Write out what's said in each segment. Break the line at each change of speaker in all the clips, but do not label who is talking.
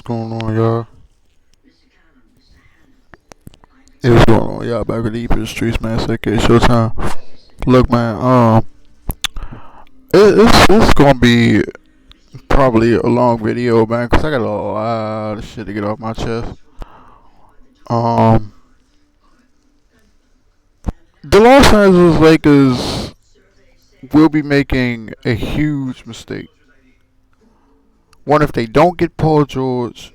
going on, y'all? Hey, what's going on, y'all? Back with the Deep in the Streets, man. It's okay, Showtime. Look, man. It's gonna be probably a long video, man, cause I got a lot of shit to get off my chest. Um, the Los Angeles Lakers will be making a huge mistake. One, if they don't get Paul George.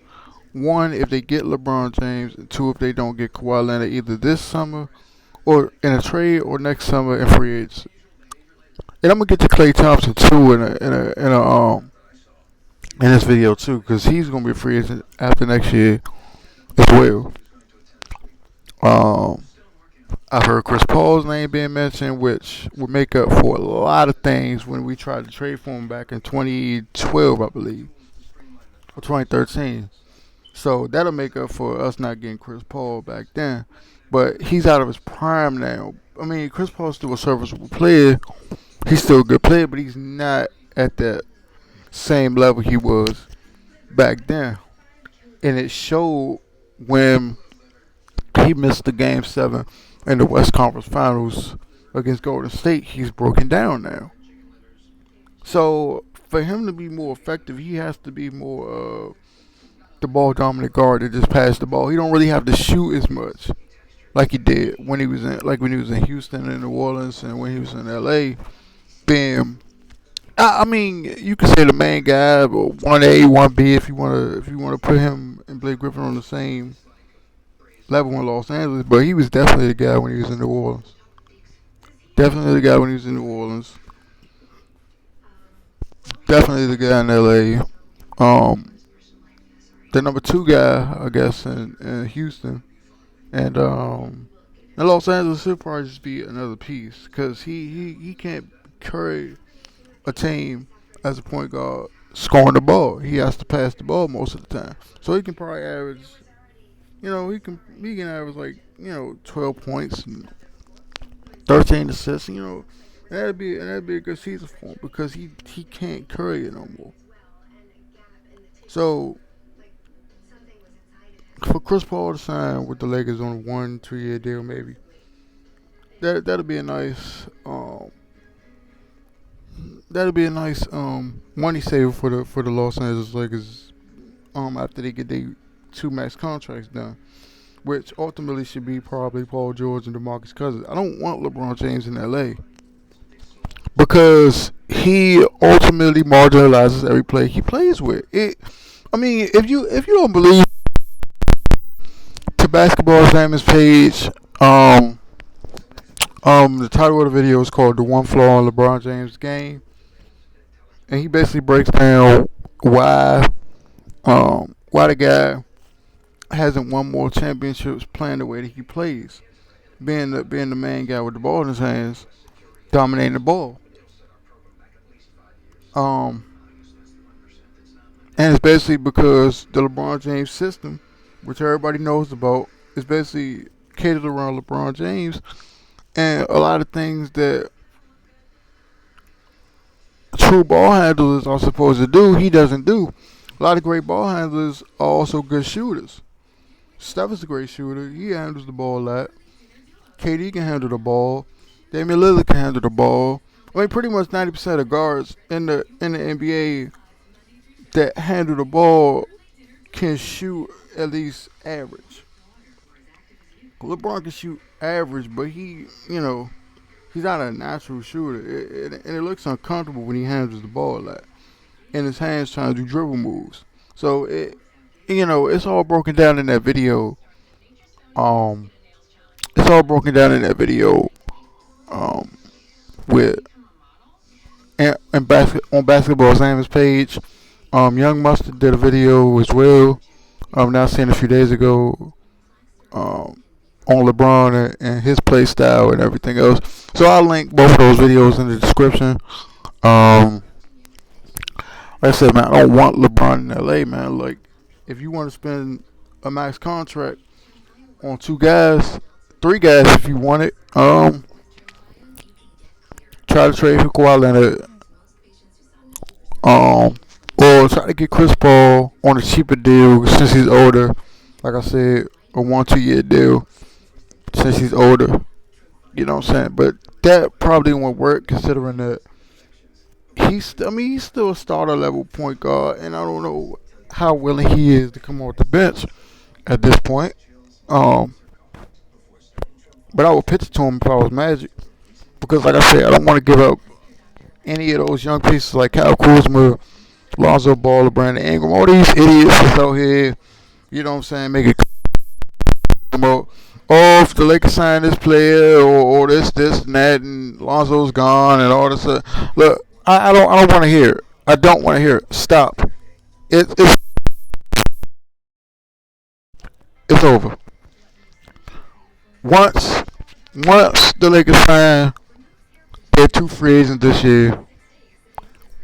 One, if they get LeBron James. And two, if they don't get Kawhi Leonard either this summer or in a trade or next summer in free agency. And I'm gonna get to Klay Thompson too in this video too, because he's gonna be a free agent after next year as well. Um, I've heard Chris Paul's name being mentioned, which would make up for a lot of things when we tried to trade for him back in 2012, I believe, or 2013. So that'll make up for us not getting Chris Paul back then. But he's out of his prime now. I mean, Chris Paul's still a serviceable player. He's still a good player, but he's not at that same level he was back then. And it showed when he missed the game 7 in the West Conference Finals against Golden State. He's broken down now. So for him to be more effective, he has to be more the ball dominant guard that just pass the ball. He don't really have to shoot as much like he did when he was in Houston and New Orleans and when he was in LA. Being, I mean, you can say the main guy, but 1A, 1B if you wanna put him and Blake Griffin on the same level in Los Angeles. But he was definitely the guy when he was in New Orleans. Definitely the guy when he was in New Orleans. Definitely the guy in LA. The number 2 guy, I guess, in Houston. And in Los Angeles, he'll probably just be another piece because he can't carry a team as a point guard scoring the ball. He has to pass the ball most of the time. So he can probably average, he can average like 12 points and 13 assists. And that'd be a good season for him because he can't carry it no more. So for Chris Paul to sign with the Lakers on a 1-2 year deal, maybe that'll be a nice money saver for the Los Angeles Lakers after they get their 2 max contracts done, which ultimately should be probably Paul George and DeMarcus Cousins. I don't want LeBron James in LA because he ultimately marginalizes every player he plays with. I mean, if you don't believe to Basketball Examiner's page, the title of the video is called "The One Flaw in LeBron James' Game," and he basically breaks down why the guy hasn't won more championships playing the way that he plays, being the main guy with the ball in his hands, dominating the ball. Um, and it's basically because the LeBron James system, which everybody knows about, is basically catered around LeBron James, and a lot of things that true ball handlers are supposed to do, he doesn't do. A lot of great ball handlers are also good shooters. Steph is a great shooter. He handles the ball a lot. KD can handle the ball. Damian Lillard can handle the ball. I mean, pretty much 90% of guards in the NBA that handle the ball can shoot at least average. LeBron can shoot average, but he's not a natural shooter, and it looks uncomfortable when he handles the ball a lot, and his hands trying to do dribble moves. So it's all broken down in that video. Um, it's all broken down in that video. With on Basketball Examiner's page. Young Mustard did a video as well. Now seen a few days ago. On LeBron and his play style and everything else. So I'll link both of those videos in the description. Like I said, man, I don't want LeBron in LA, man. Like, if you want to spend a max contract on 2 guys, 3 guys if you want it, try to trade for Kawhi Leonard, or or try to get Chris Paul on a cheaper deal since he's older. Like I said, a 1 2 year deal since he's older. You know what I'm saying? But that probably won't work considering that he's still a starter level point guard, and I don't know how willing he is to come off the bench at this point. Um, but I would pitch it to him if I was Magic because, like I said, I don't want to give up any of those young pieces like Kyle Kuzma, Lonzo Ball, Brandon Ingram, all these idiots that's out here. You know what I'm saying? Make it about, oh, if the Lakers sign this player or this, and that, and Lonzo's gone and all this stuff. Look, I don't want to hear it. I don't want to hear it. Stop. It's it's over. Once once the Lakers sign their two free agents this year,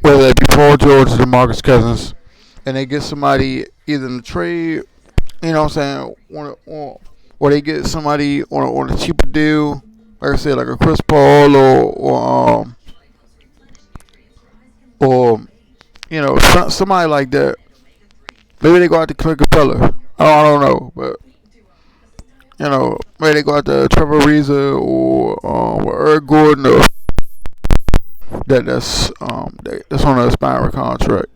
whether it be Paul George or DeMarcus Cousins, and they get somebody either in the trade, you know what I'm saying, or they get somebody on a cheaper deal, like I said, like a Chris Paul or somebody like that. Maybe they go out to Clint Capella. I don't know, but maybe they go out to Trevor Ariza or Eric Gordon or that's on a expiring contract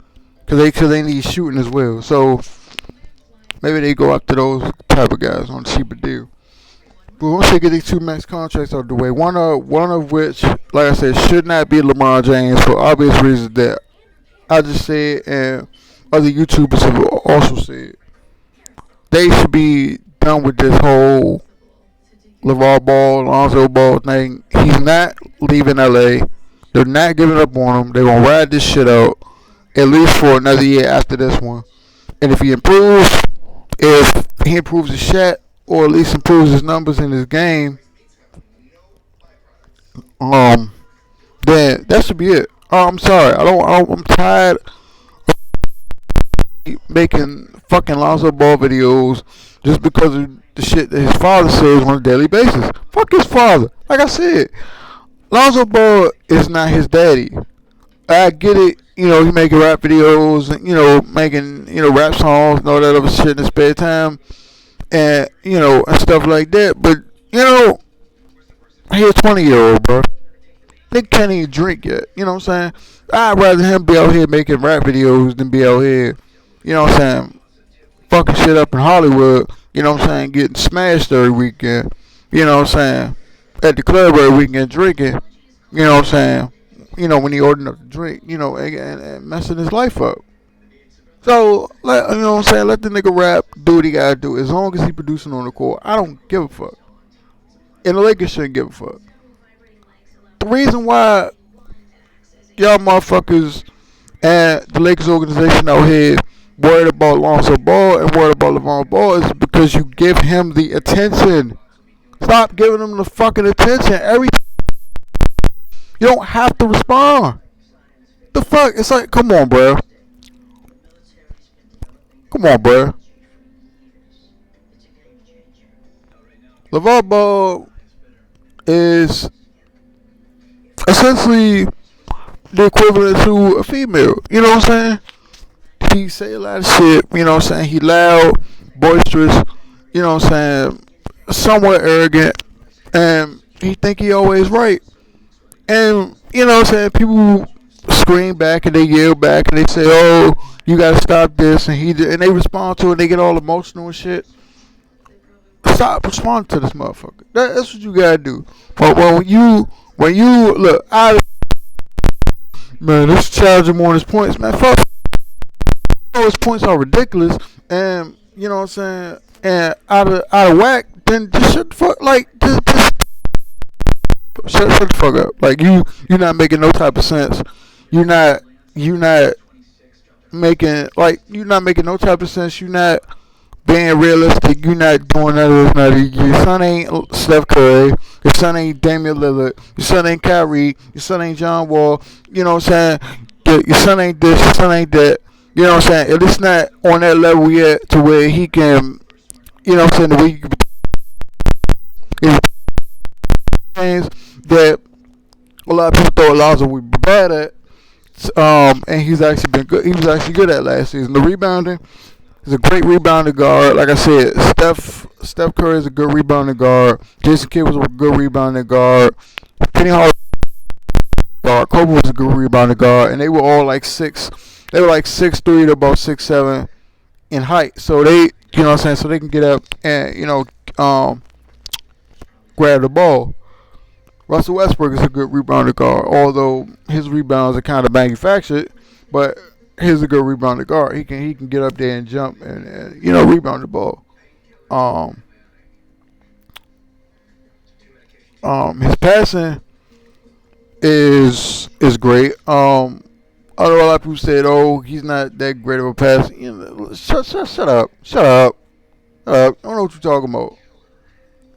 because they need shooting as well. So maybe they go after those type of guys on a cheaper deal. But once they get these two max contracts out of the way, one of which, like I said, should not be LeBron James for obvious reasons that I just said, and other YouTubers have also said. They should be done with this whole LeVar Ball, Lonzo Ball thing. He's not leaving LA. They're not giving up on him. They're gonna ride this shit out at least for another year after this one. And if he improves his shot or at least improves his numbers in his game, um, then that should be it. I'm sorry. I'm tired of making fucking Lonzo Ball videos just because of the shit that his father says on a daily basis. Fuck his father. Like I said, Lonzo Ball is not his daddy. I get it. He making rap videos and, making, rap songs and all that other shit in his spare time and, and stuff like that. But, he's a 20-year-old, bro. They can't even drink yet. You know what I'm saying? I'd rather him be out here making rap videos than be out here, you know what I'm saying, fucking shit up in Hollywood, you know what I'm saying, getting smashed every weekend, you know what I'm saying, at the club every weekend drinking, you know what I'm saying, when he ordering up the drink, and messing his life up. So, you know what I'm saying, let the nigga rap, do what he gotta do. As long as he producing on the court, I don't give a fuck. And the Lakers shouldn't give a fuck. The reason why y'all motherfuckers and the Lakers organization out here worried about Lonzo Ball and worried about LeVar Ball is because you give him the attention. Stop giving him the fucking attention. You don't have to respond. The fuck? It's like, come on, bro. Come on, bro. LeVar Ball is essentially the equivalent to a female. You know what I'm saying? He say a lot of shit. You know what I'm saying? He loud, boisterous. You know what I'm saying? Somewhat arrogant, and he think he always right. And you know what I'm saying? People scream back and they yell back and they say, "Oh, you gotta stop this," and they respond to it. And they get all emotional and shit. Stop responding to this motherfucker. That's what you gotta do. But when you look, man, this challenge him on his points, man. Fuck, his points are ridiculous, and you know what I'm saying, and out of whack. Then just shut the fuck, like just shut the fuck up. Like you're not making no type of sense. You're not making no type of sense. You're not being realistic. You're not doing none of this. Your son ain't Steph Curry. Your son ain't Damian Lillard. Your son ain't Kyrie. Your son ain't John Wall. You know what I'm saying? Your son ain't this. Your son ain't that. You know what I'm saying? It's not on that level yet to where he can, you know what I'm saying, the way you can things that a lot of people thought Alonzo would be bad at And he's actually been good. He was actually good at last season. The rebounding, he's a great rebounding guard. Like I said, Steph Curry is a good rebounding guard. Jason Kidd was a good rebounding guard. Penny Hardaway guard. Kobe was a good rebounding guard, and they were all like six. They were like 6'3" to about 6'7" in height. So they, you know what I'm saying, so they can get up and grab the ball. Russell Westbrook is a good rebounder guard, although his rebounds are kind of manufactured, but he's a good rebounder guard. He can get up there and jump and rebound the ball. Um, his passing is great. Although a lot of people said, "Oh, he's not that great of a passer." Shut up, shut up. Don't know what you're talking about.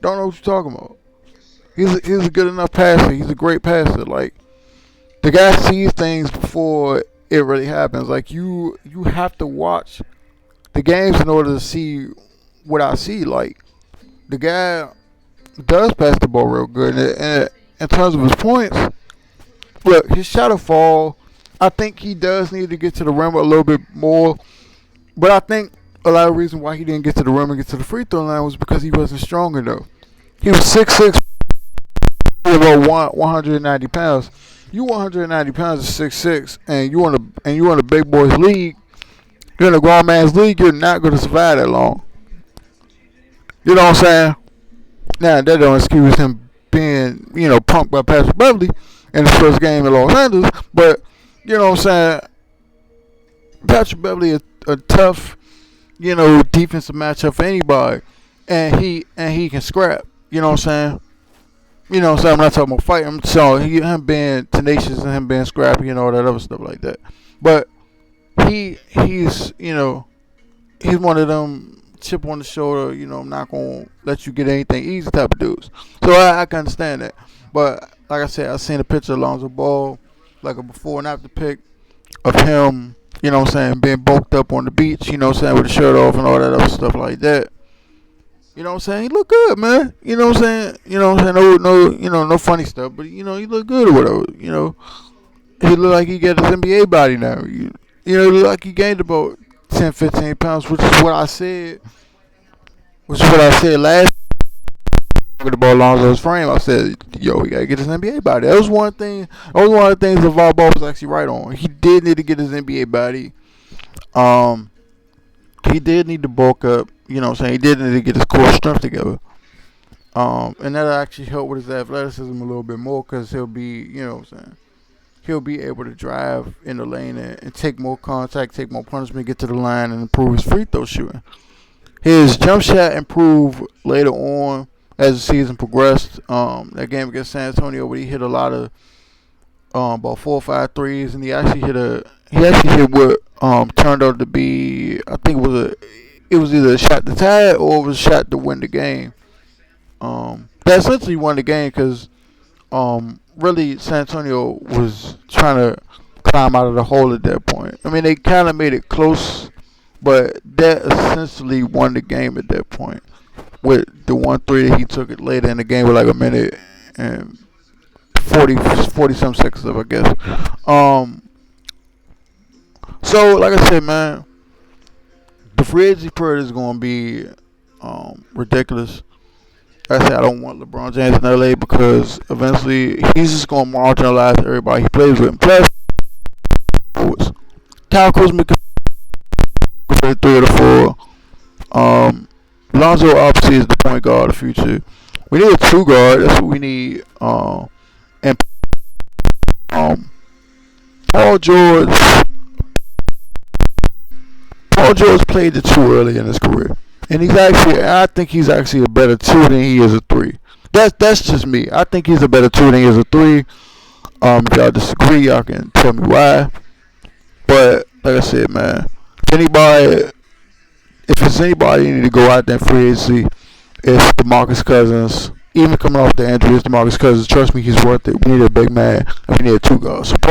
Don't know what you're talking about. He's a good enough passer. He's a great passer. Like, the guy sees things before it really happens. Like, you have to watch the games in order to see what I see. Like, the guy does pass the ball real good. And in terms of his points, look, his shot will fall. I think he does need to get to the rim a little bit more. But I think a lot of the reason why he didn't get to the rim and get to the free throw line was because he wasn't strong enough. He was 6'6", about 190 pounds. You 190 pounds is 6'6", and you on a big boys league. You're in a grown man's league. You're not going to survive that long. You know what I'm saying? Now that don't excuse him being punked by Patrick Beverly in his first game in Los Angeles, but you know what I'm saying. Patrick Beverly is a tough, defensive matchup for anybody, and he can scrap. You know what I'm saying? You know what I'm saying? I'm not talking about fighting. I'm talking him being tenacious and him being scrappy and all that other stuff like that. But he's one of them chip on the shoulder, I'm not going to let you get anything easy type of dudes. So I can understand that. But like I said, I seen a picture of Lonzo Ball, like a before and after pic of him, being bulked up on the beach, with the shirt off and all that other stuff like that. You know what I'm saying? He look good, man. You know what I'm saying? No funny stuff, but he look good or whatever. He look like he got his NBA body now. He look like he gained about 10, 15 pounds, which is what I said. Last about Lonzo's frame. I said, yo, he gotta get his NBA body. That was one thing. That was one of the things that Ball was actually right on. He did need to get his NBA body. He did need to bulk up. You know what I'm saying? He did need to get his core strength together. And that'll actually help with his athleticism a little bit more because he'll be, he'll be able to drive in the lane and take more contact, take more punishment, get to the line, and improve his free throw shooting. His jump shot improved later on as the season progressed. That game against San Antonio, where he hit a lot of about 4 or 5 threes, and he actually hit what turned out to be, I think it was either a shot to tie it or it was a shot to win the game. That essentially won the game because really San Antonio was trying to climb out of the hole at that point. I mean, they kind of made it close, but that essentially won the game at that point with the 1-3 that he took it later in the game with like a minute and 40 some seconds left, I guess. So like I said, man, the free agency period is going to be ridiculous. Like I said, I don't want LeBron James in LA because eventually he's just going to marginalize everybody he plays with. And plus, Kyle Kuzma can play 3 or the 4. Lonzo obviously is the point guard of the future. We need a 2 guard. That's what we need. And Paul George. Paul George played the 2 early in his career, and I think he's actually a better 2 than he is a 3. That's just me. I think he's a better 2 than he is a 3. If y'all disagree, y'all can tell me why. But like I said, man, if it's anybody you need to go out there in free agency, it's DeMarcus Cousins. Even coming off the injury, it's DeMarcus Cousins. Trust me, he's worth it. We need a big man, and we need a 2 guard. So